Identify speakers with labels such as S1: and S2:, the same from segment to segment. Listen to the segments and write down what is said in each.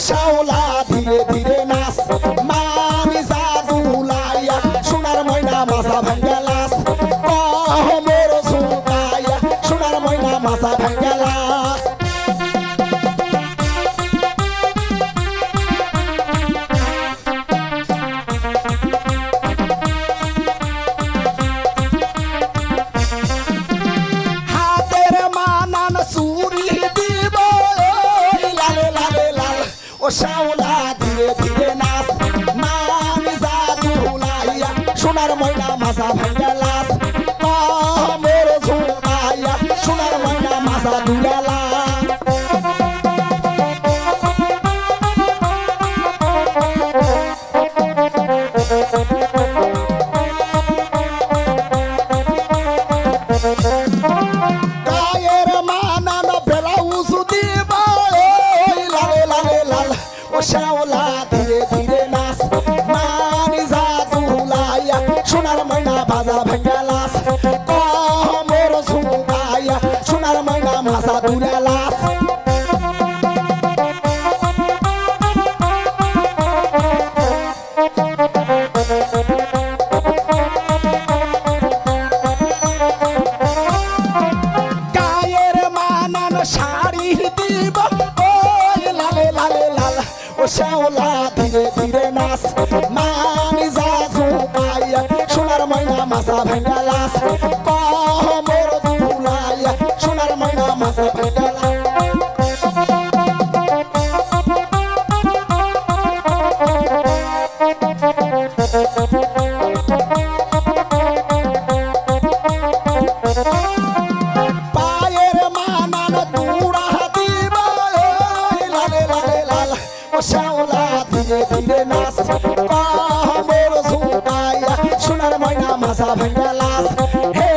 S1: শ্যাওলা ধীরে ধীরে নাচ মামি জাদুলাইয়া সোনার ময়না মাথা ভাঙ্গা লাস মোর ঝুঁকাইয়া সোনার ময়না মাথা ভাঙ্গা লাস হাতের মানান চুরি দিব লালে লালে লাল ও শ্যাওলা ধীরে ধীরে নাচ মামি জাদুলাইয়া সোনার ময়না মাথা ভাঙ্গা লাস মোর ঝুঁকাইয়া সোনার ময়না মাথা দুলা লাস গায়ের মানান ব্লাউজ দিব লালে লালে লাল ও শ্যাওলা ধীরে ধীরে নাচ মানি জাদুলাইয়া সোনার ময়না বাজা ভাঙ্গা লাস মোর ঝুঁকাইয়া সোনার ময়না মাথা দুলা লাস গায়ের মানান শাড়ি দিব লালে লালে লাল ও শ্যাওলা ধীরে ধীরে নাচ মানি জাদুলাইয়া সোনার ময়না মাথা ভাঙ্গা লাস মোর দুলাইয়া সোনার ময়না মাথা ভাঙ্গা লাস পায়ের মানান দুড়া দিব লালে লালে লাল ও শ্যাওলা ধীরে ধীরে নাচ মোর ঝুঁকাইয়া সোনার ময়না মাথা ভাঙ্গা লাস হে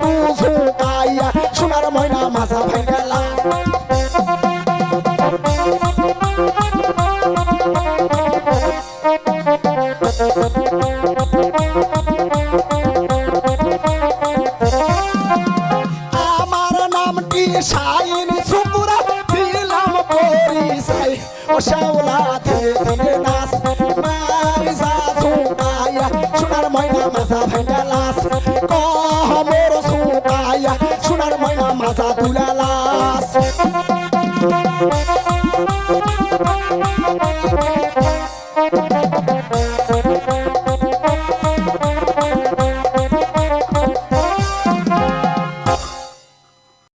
S1: তু ঝুঁকাইয়া সোনার ময়না মাথা ভাঙ্গা লাস আমার নামটি শাইন সুপুরা দিলাম পরিচয় ও শ্যাওলা ধীরে ধীরে নাচ মারি জাদুলাইয়া সোনার ময়না মাথা ভাঙ্গা লাস মোর ঝুঁকাইয়া সোনার ময়না মাথা দুলা লাস